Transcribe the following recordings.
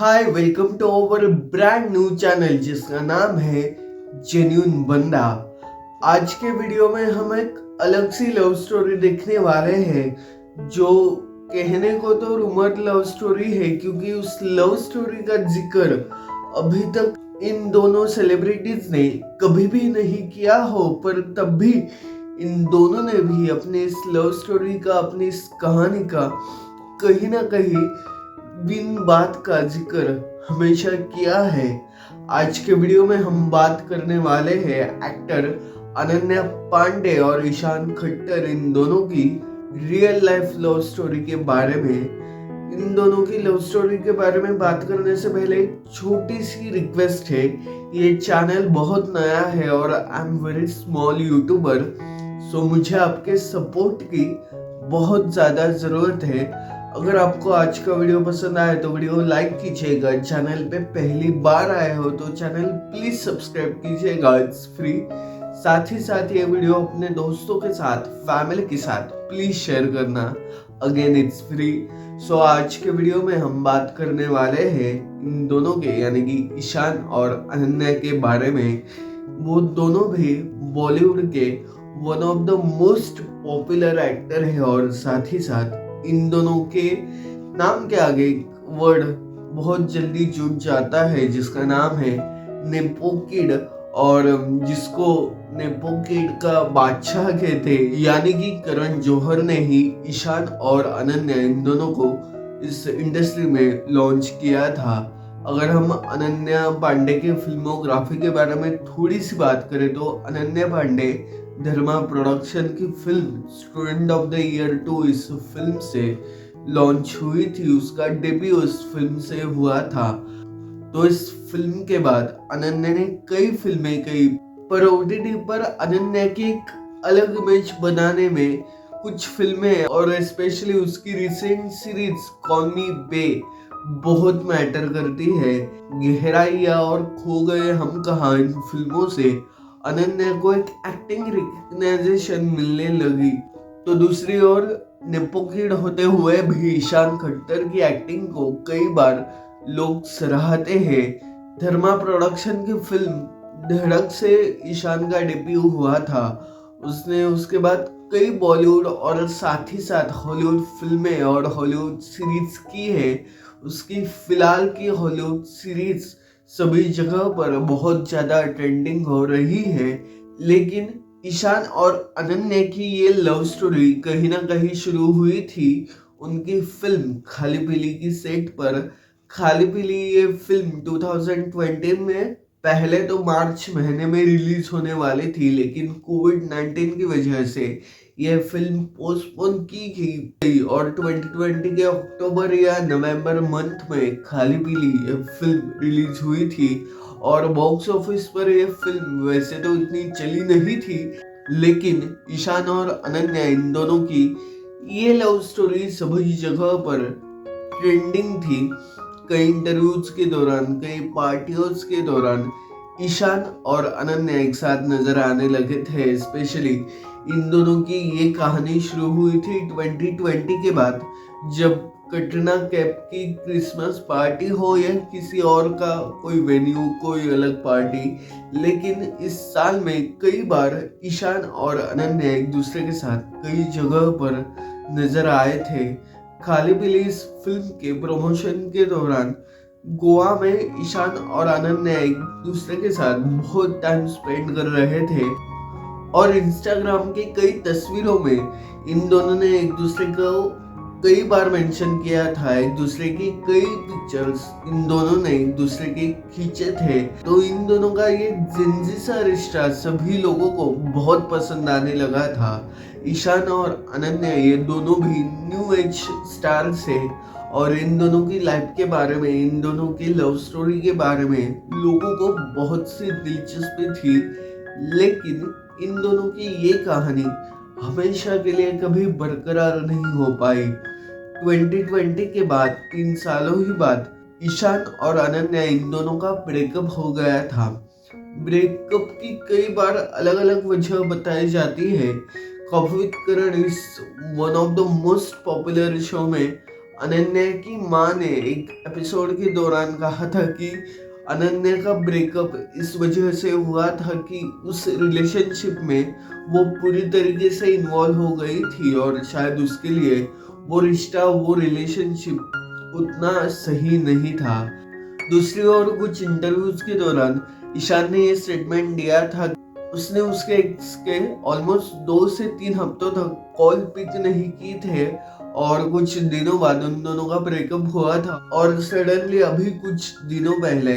Hi welcome to our brand new channel जिसका नाम है जेन्युइन बंदा। आज के वीडियो में हम एक अलग सी लव स्टोरी देखने वाले हैं जो कहने को तो रूमर लव स्टोरी है, क्योंकि उस लव स्टोरी का जिक्र अभी तक इन दोनों सेलिब्रिटीज ने कभी भी नहीं किया हो, पर तब भी इन दोनों ने भी अपने इस लव स्टोरी का, अपनी इस कहानी का कहीं ना कहीं बिन बात का जिक्र हमेशा किया है। आज के वीडियो में हम बात करने वाले हैं एक्टर अनन्या पांडे और ईशान खट्टर, इन दोनों की रियल लाइफ लव स्टोरी के बारे में। इन दोनों की लव स्टोरी के बारे में बात करने से पहले एक छोटी सी रिक्वेस्ट है। ये चैनल बहुत नया है और I am very small YouTuber, so मुझे आपके सपोर्ट की बहुत ज़्यादा ज़रूरत है। अगर आपको आज का वीडियो पसंद आए तो वीडियो लाइक कीजिएगा। चैनल पे पहली बार आए हो तो चैनल प्लीज सब्सक्राइब कीजिएगा, इट्स फ्री। साथ ही साथ ये वीडियो अपने दोस्तों के साथ, फैमिली के साथ प्लीज शेयर करना, अगेन इट्स फ्री। सो आज के वीडियो में हम बात करने वाले हैं इन दोनों के, यानी कि ईशान और अनन्या के बारे में। वो दोनों भी बॉलीवुड के one of the most popular actor है और साथ ही साथ इन दोनों के नाम के आगे वर्ड बहुत जल्दी जुड़ जाता है जिसका नाम है नेपो किड, और जिसको नेपो किड का बादशाह कहते, यानी कि करण जौहर ने ही ईशान और अनन्या इन दोनों को इस इंडस्ट्री में लॉन्च किया था। अगर हम अनन्या पांडे के फिल्मोग्राफी के बारे में थोड़ी सी बात करें तो अनन्या पांडे धर्मा प्रोडक्शन की film student of the year 2 इस फिल्म से लॉन्च हुई थी। उसका डेब्यू इस फिल्म से हुआ था। तो इस फिल्म के बाद अनन्या ने कई फिल्में कई, पर ओटीटी पर अनन्या की एक अलग इमेज बनाने में कुछ फिल्में और स्पेशली उसकी रिसेंट सीरीज कॉल मी बे बहुत मैटर करती है। गहराइयाँ और खो गए हम कहाँ, इन फिल्मों से अनन्या को एक एक्टिंग रिकग्नाइजेशन मिलने लगी। तो दूसरी ओर नेपो किड होते हुए भी ईशान खट्टर की एक्टिंग को कई बार लोग सराहते हैं। धर्मा प्रोडक्शन की फिल्म धड़क से ईशान का डेब्यू हुआ था। उसने उसके बाद कई बॉलीवुड और साथ ही साथ हॉलीवुड फिल्में और हॉलीवुड सीरीज की है। उसकी फिलहाल की हॉलीवुड सीरीज सभी जगह पर बहुत ज्यादा ट्रेंडिंग हो रही है। लेकिन ईशान और अनन्या की ये लव स्टोरी कहीं ना कहीं शुरू हुई थी उनकी फिल्म खाली पीली की सेट पर। खाली पीली ये फिल्म 2020 में पहले तो मार्च महीने में रिलीज होने वाली थी, लेकिन कोविड-19 की वजह से यह फिल्म पोस्टपोन की गई और 2020 के अक्टूबर या नवंबर मंथ में खाली पीली यह फिल्म रिलीज हुई थी। और बॉक्स ऑफिस पर यह फिल्म वैसे तो इतनी चली नहीं थी, लेकिन ईशान और अनन्या इन दोनों की ये लव स्टोरी सभी जगह पर ट्रेंडिंग थी। कई इंटरव्यूज के दौरान, कई पार्टियों के दौरान ईशान और अनन्या एक साथ नजर आने लगे थे। स्पेशली इन दोनों की ये कहानी शुरू हुई थी 2020 के बाद, जब कटरीना कैफ की क्रिसमस पार्टी हो या किसी और का कोई वेन्यू, कोई अलग पार्टी, लेकिन इस साल में कई बार ईशान और अनन्या एक दूसरे के साथ कई जगह पर नजर आए थे। खाली पीली इस फिल्म के प्रमोशन के दौरान गोवा में ईशान और अनन्या एक दूसरे के साथ बहुत टाइम स्पेंड कर रहे थे और इंस्टाग्राम की कई तस्वीरों में इन दोनों ने एक दूसरे को कई बार मेंशन किया था। एक दूसरे की कई पिक्चर्स इन दोनों ने एक दूसरे के खींचे थे। तो इन दोनों का ये जिंजी सा रिश्ता सभी लोगों को बहुत पसंद आने लगा था। ईशान और अनन्या ये दोनों भी न्यू एज स्टार्स है और इन दोनों की लाइफ के बारे में, इन दोनों की लव स्टोरी के बारे में लोगों को बहुत सी दिलचस्पी थी। लेकिन इन दोनों की ये कहानी हमेशा के लिए कभी बरकरार नहीं हो पाई। 2020 के बाद 3 सालों ही बाद ईशान और अनन्या इन दोनों का ब्रेकअप हो गया था। ब्रेकअप की कई बार अलग अलग वजह बताई जाती है। कॉफी विद करण इस one of the most popular show में अनन्या की माँ ने एक एपिसोड के दौरान कहा था कि अनन्या का ब्रेकअप इस वजह से हुआ था कि उस रिलेशनशिप में वो पूरी तरीके से इन्वॉल्व हो गई थी और शायद उसके लिए वो रिश्ता, वो रिलेशनशिप उतना सही नहीं था। दूसरी ओर कुछ इंटरव्यूज के दौरान ईशान ने ये स्टेटमेंट दिया था कि उसने उसके एक्स के ऑलमोस्ट 2 से 3 हफ्तों तक कॉल पिक नहीं की थे और कुछ दिनों बाद उन दोनों का ब्रेकअप हुआ था। और सडनली अभी कुछ दिनों पहले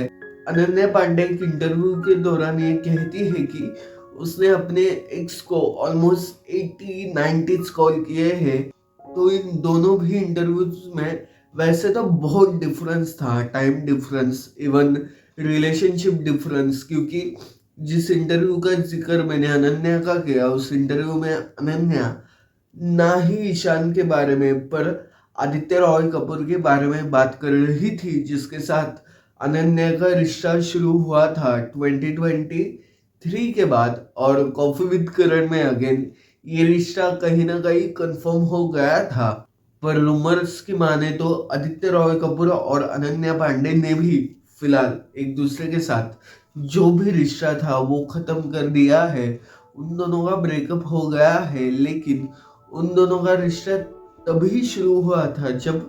अनन्या पांडे एक इंटरव्यू के दौरान ये कहती है कि उसने अपने एक्स को ऑलमोस्ट 80-90 कॉल किए हैं। तो इन दोनों भी इंटरव्यूज में वैसे तो बहुत डिफरेंस था, time difference, even relationship difference, क्योंकि जिस इंटरव्यू का जिक्र मैंने अनन्या का किया उस इंटरव्यू में अनन्या ना ही ईशान के बारे में पर आदित्य रॉय कपूर के बारे में बात कर रही थी, जिसके साथ अनन्या का रिश्ता शुरू हुआ था 2023 के बाद। और कॉफी विद करण में अगेन ये रिश्ता कहीं ना कहीं कंफर्म हो गया था, पर रूमर्स की माने तो आदित्य रॉय कपूर और अनन्या पांडे ने भी फिलहाल एक दूसरे के साथ जो भी रिश्ता था वो खत्म कर दिया है। उन दोनों का ब्रेकअप हो गया है, लेकिन उन दोनों का रिश्ता तभी शुरू हुआ था जब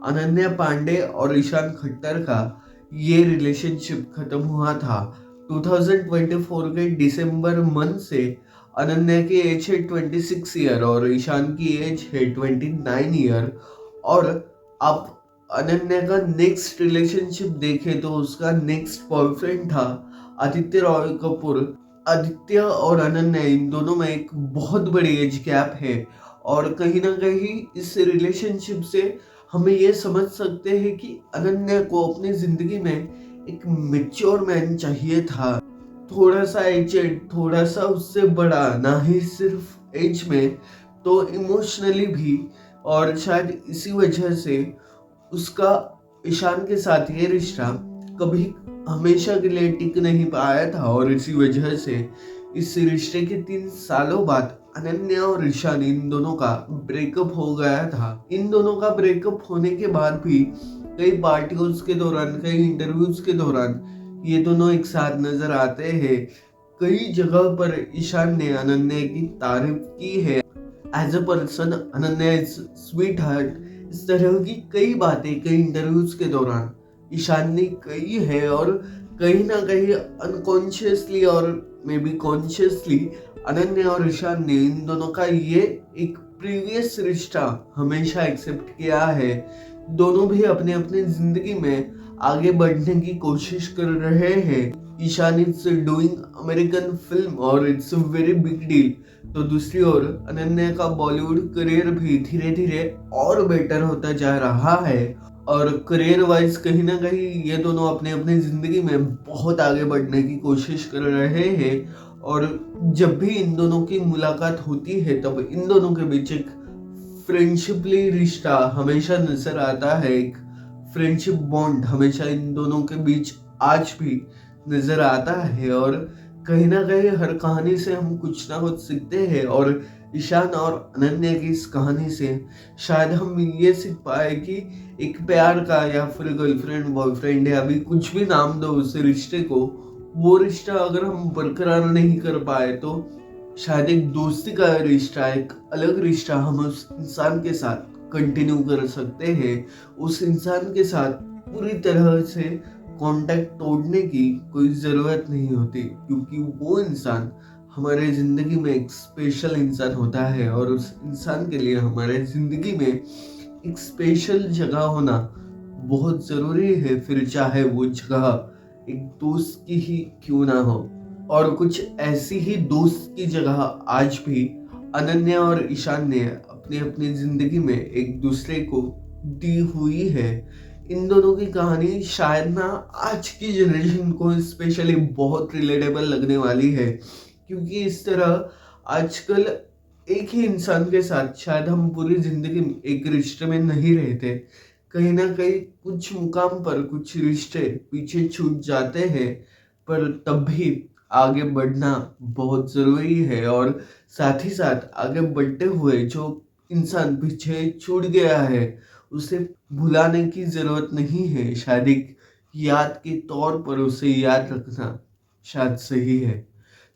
अनन्या पांडे और ईशान खट्टर का ये रिलेशनशिप खत्म हुआ था। 2024 के दिसंबर मंथ से अनन्या की एज है 26 ईयर और ईशान की एज है 29 ईयर। और आप अनन्या का नेक्स्ट रिलेशनशिप देखें तो उसका नेक्स्ट बॉयफ्रेंड था आदित्य रॉय कपूर। आदित्य और अनन्या इन दोनों में एक बहुत बड़ी एज गैप है और कहीं ना कहीं इस रिलेशनशिप से हमें ये समझ सकते हैं कि अनन्या को अपनी जिंदगी में एक मेच्योर मैन चाहिए था, थोड़ा सा एजेड, थोड़ा सा उससे बड़ा, ना ही सिर्फ एज में तो इमोशनली भी। और शायद इसी वजह से उसका ईशान के साथ ये रिश्ता कभी हमेशा के लिए टिक नहीं पाया था और इसी वजह से इस रिश्ते के 3 सालों बाद अनन्या और ईशान इन दोनों का ब्रेकअप हो गया था। इन दोनों का ब्रेकअप होने के बाद भी कई पार्टियों के दौरान, कई इंटरव्यूज के दौरान ये दोनों एक साथ नजर आते हैं। कई जगह पर ईशान ने अनन्या की तारीफ की है as a person. Ananya is sweetheart, इस तरह की कई बातें कई इंटरव्यूज के दौरान ईशान ने कही है और कहीं ना कहीं अनकॉन्शियसली और मे बी कॉन्शियसली अनन्या और ईशान ने इन दोनों का ये एक प्रीवियस रिश्ता हमेशा एक्सेप्ट किया है। दोनों भी अपने अपने जिंदगी में आगे बढ़ने की कोशिश कर रहे हैं। Ishan is doing American film और it's a very big deal. तो दूसरी ओर अनन्या का बॉलीवुड करियर भी धीरे धीरे और बेटर होता जा रहा है और करियर वाइज कहीं ना कहीं ये दोनों अपने अपने जिंदगी में बहुत आगे बढ़ने की कोशिश कर रहे हैं। और जब भी इन दोनों की मुलाकात होती है तब इन दोनों के बीच एक फ्रेंडशिपली रिश्ता हमेशा नजर आता है, एक फ्रेंडशिप बॉन्ड हमेशा इन दोनों के बीच आज भी नजर आता है। और कहीं ना कहीं हर कहानी से हम कुछ ना कुछ सीखते हैं और ईशान और अनन्या की इस कहानी से शायद हम ये सीख पाए कि एक प्यार का या फिर गर्लफ्रेंड बॉयफ्रेंड या अभी कुछ भी नाम दो उस रिश्ते को, वो रिश्ता अगर हम बरकरार नहीं कर पाए तो शायद एक दोस्ती का रिश्ता, एक अलग रिश्ता हम उस इंसान के साथ कंटिन्यू कर सकते हैं। उस इंसान के साथ पूरी तरह से कांटेक्ट तोड़ने की कोई ज़रूरत नहीं होती, क्योंकि वो इंसान हमारे ज़िंदगी में एक स्पेशल इंसान होता है और उस इंसान के लिए हमारे ज़िंदगी में एक स्पेशल जगह होना बहुत ज़रूरी है, फिर चाहे वो जगह एक दोस्त की ही क्यों ना हो। और कुछ ऐसी ही दोस्त की जगह आज भी अनन्या और ईशान ने अपनी अपनी ज़िंदगी में एक दूसरे को दी हुई है। इन दोनों की कहानी शायद ना आज की जनरेशन को स्पेशली बहुत रिलेटेबल लगने वाली है, क्योंकि इस तरह आजकल एक ही इंसान के साथ शायद हम पूरी जिंदगी एक रिश्ते में नहीं रहते। कहीं ना कहीं कुछ मुकाम पर कुछ रिश्ते पीछे छूट जाते हैं, पर तब भी आगे बढ़ना बहुत ज़रूरी है। और साथ ही साथ आगे बढ़ते हुए जो इंसान पीछे छूट गया है उसे भुलाने की जरूरत नहीं है, शायद एक याद के तौर पर उसे याद रखना शायद सही है।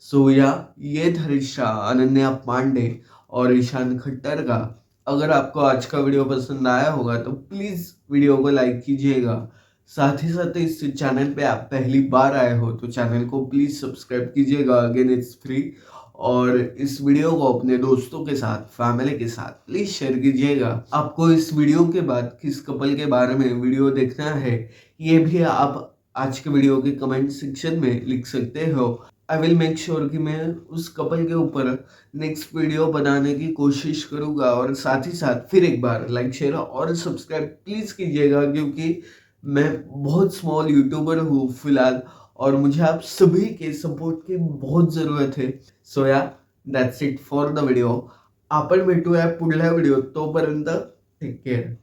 सोया ये धरिषा, अनन्या पांडे और ईशान खट्टर का। अगर आपको आज का वीडियो पसंद आया होगा तो प्लीज वीडियो को लाइक कीजिएगा। साथ ही साथ इस चैनल पे आप पहली बार आए हो तो चैनल को प्लीज सब्सक्राइब कीजिएगा, अगेन इट्स फ्री। और इस वीडियो को अपने दोस्तों के साथ, फैमिली के साथ प्लीज शेयर कीजिएगा। आपको इस वीडियो के बाद किस कपल के बारे में वीडियो देखना है ये भी आप आज के वीडियो के कमेंट सेक्शन में लिख सकते हो। आई विल मेक श्योर कि मैं उस कपल के ऊपर नेक्स्ट वीडियो बनाने की कोशिश करूंगा। और साथ ही साथ फिर एक बार लाइक, शेयर और सब्सक्राइब प्लीज कीजिएगा, क्योंकि मैं बहुत स्मॉल यूट्यूबर हूँ फिलहाल और मुझे आप सभी के सपोर्ट की बहुत जरूरत है। सो या that's it for the video. आपण भेटूया पुढल्या व्हिडिओ, तोपर्यंत टेक केअर.